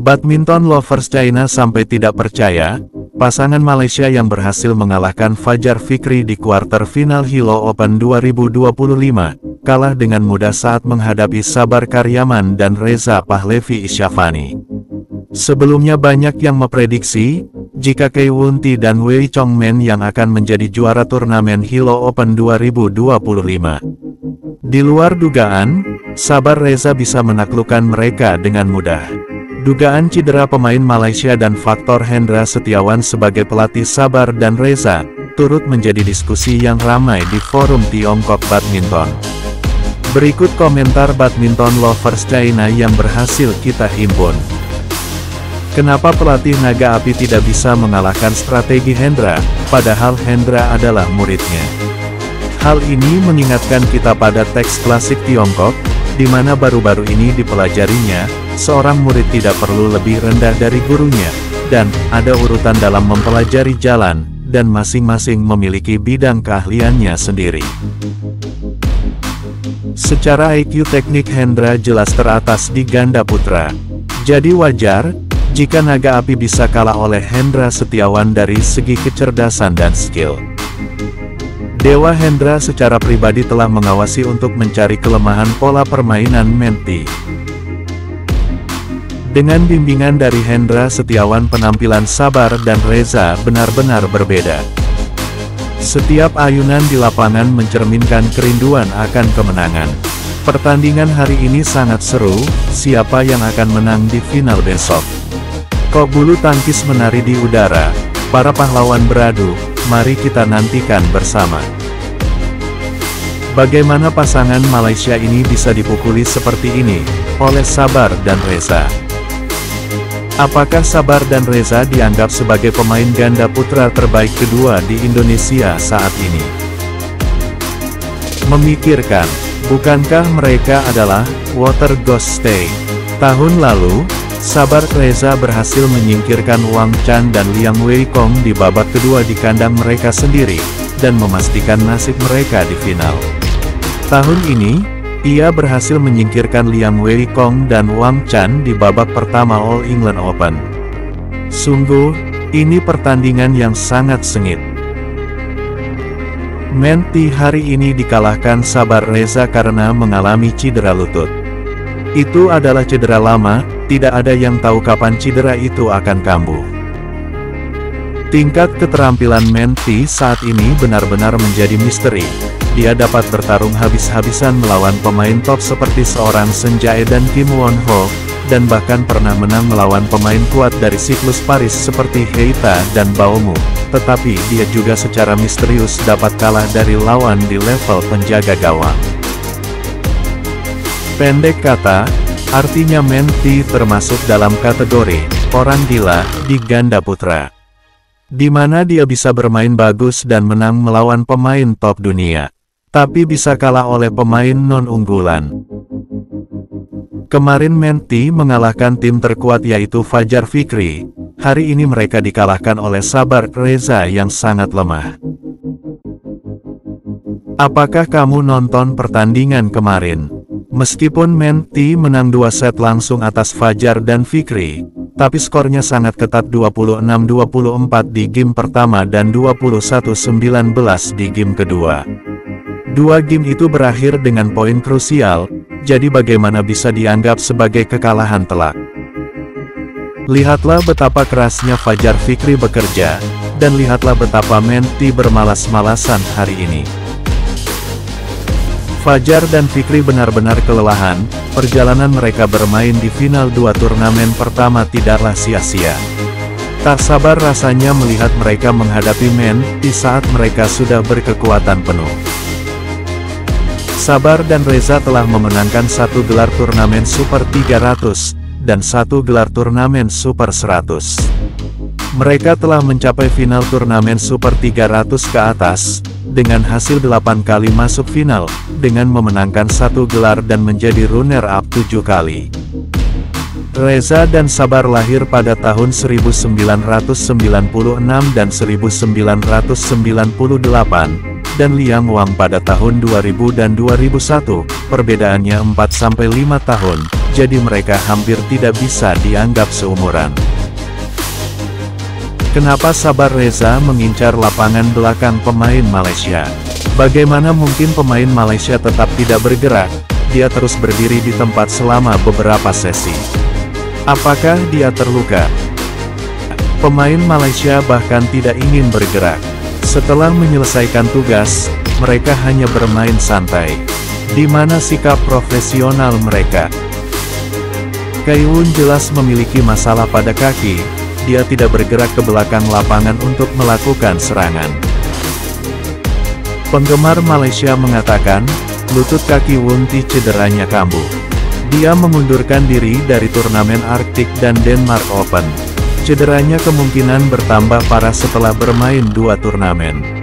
Badminton lovers China sampai tidak percaya, pasangan Malaysia yang berhasil mengalahkan Fajar Fikri di kuarter final Hilo Open 2025, kalah dengan mudah saat menghadapi Sabar Karyaman dan Reza Pahlavi Isyafani. Sebelumnya banyak yang memprediksi, jika Kei Wunti dan Wei Chongmen yang akan menjadi juara turnamen Hilo Open 2025. Di luar dugaan, Sabar Reza bisa menaklukkan mereka dengan mudah. Dugaan cedera pemain Malaysia dan faktor Hendra Setiawan sebagai pelatih Sabar dan Reza, turut menjadi diskusi yang ramai di forum Tiongkok Badminton. Berikut komentar badminton lovers China yang berhasil kita himpun. Kenapa pelatih Naga Api tidak bisa mengalahkan strategi Hendra, padahal Hendra adalah muridnya? Hal ini mengingatkan kita pada teks klasik Tiongkok, di mana baru-baru ini dipelajarinya, seorang murid tidak perlu lebih rendah dari gurunya, dan ada urutan dalam mempelajari jalan, dan masing-masing memiliki bidang keahliannya sendiri. Secara IQ teknik Hendra jelas teratas di ganda putra. Jadi wajar, jika Naga Api bisa kalah oleh Hendra Setiawan dari segi kecerdasan dan skill. Dewa Hendra secara pribadi telah mengawasi untuk mencari kelemahan pola permainan Menti. Dengan bimbingan dari Hendra Setiawan, penampilan Sabar dan Reza benar-benar berbeda. Setiap ayunan di lapangan mencerminkan kerinduan akan kemenangan. Pertandingan hari ini sangat seru, siapa yang akan menang di final besok? Kok bulu tangkis menari di udara, para pahlawan beradu, mari kita nantikan bersama. Bagaimana pasangan Malaysia ini bisa dipukuli seperti ini, oleh Sabar dan Reza? Apakah Sabar dan Reza dianggap sebagai pemain ganda putra terbaik kedua di Indonesia saat ini? Memikirkan, bukankah mereka adalah water ghost stay? Tahun lalu, Sabar Reza berhasil menyingkirkan Wang Chan dan Liang Weikong di babak kedua di kandang mereka sendiri, dan memastikan nasib mereka di final. Tahun ini, ia berhasil menyingkirkan Liang Weikong dan Wang Chan di babak pertama All England Open. Sungguh, ini pertandingan yang sangat sengit. Menti hari ini dikalahkan Sabar Reza karena mengalami cedera lutut. Itu adalah cedera lama, tidak ada yang tahu kapan cedera itu akan kambuh. Tingkat keterampilan Menti saat ini benar-benar menjadi misteri. Dia dapat bertarung habis-habisan melawan pemain top seperti seorang Shen Jae dan Kim Won Ho, dan bahkan pernah menang melawan pemain kuat dari siklus Paris seperti Heita dan Baomu. Tetapi dia juga secara misterius dapat kalah dari lawan di level penjaga gawang. Pendek kata, artinya Menti termasuk dalam kategori orang gila di ganda putra, di mana dia bisa bermain bagus dan menang melawan pemain top dunia, tapi bisa kalah oleh pemain non-unggulan. Kemarin Menti mengalahkan tim terkuat yaitu Fajar Fikri, hari ini mereka dikalahkan oleh Sabar Reza yang sangat lemah. Apakah kamu nonton pertandingan kemarin? Meskipun Menti menang 2 set langsung atas Fajar dan Fikri, tapi skornya sangat ketat 26-24 di game pertama dan 21-19 di game kedua. Dua game itu berakhir dengan poin krusial, jadi bagaimana bisa dianggap sebagai kekalahan telak? Lihatlah betapa kerasnya Fajar Fikri bekerja, dan lihatlah betapa Menti bermalas-malasan hari ini. Fajar dan Fikri benar-benar kelelahan, perjalanan mereka bermain di final 2 turnamen pertama tidaklah sia-sia. Tak sabar rasanya melihat mereka menghadapi Menti saat mereka sudah berkekuatan penuh. Sabar dan Reza telah memenangkan 1 gelar turnamen Super 300, dan 1 gelar turnamen Super 100. Mereka telah mencapai final turnamen Super 300 ke atas, dengan hasil 8 kali masuk final, dengan memenangkan 1 gelar dan menjadi runner-up 7 kali. Reza dan Sabar lahir pada tahun 1996 dan 1998, dan Liang Wang pada tahun 2000 dan 2001, perbedaannya 4-5 tahun, jadi mereka hampir tidak bisa dianggap seumuran. Kenapa Sabar Reza mengincar lapangan belakang pemain Malaysia? Bagaimana mungkin pemain Malaysia tetap tidak bergerak? Dia terus berdiri di tempat selama beberapa sesi. Apakah dia terluka? Pemain Malaysia bahkan tidak ingin bergerak. Setelah menyelesaikan tugas, mereka hanya bermain santai. Di mana sikap profesional mereka? Kaiwun jelas memiliki masalah pada kaki. Dia tidak bergerak ke belakang lapangan untuk melakukan serangan. Penggemar Malaysia mengatakan, lutut kaki Wunti cederanya kambuh. Dia mengundurkan diri dari turnamen Arctic dan Denmark Open. Cederanya kemungkinan bertambah parah setelah bermain 2 turnamen.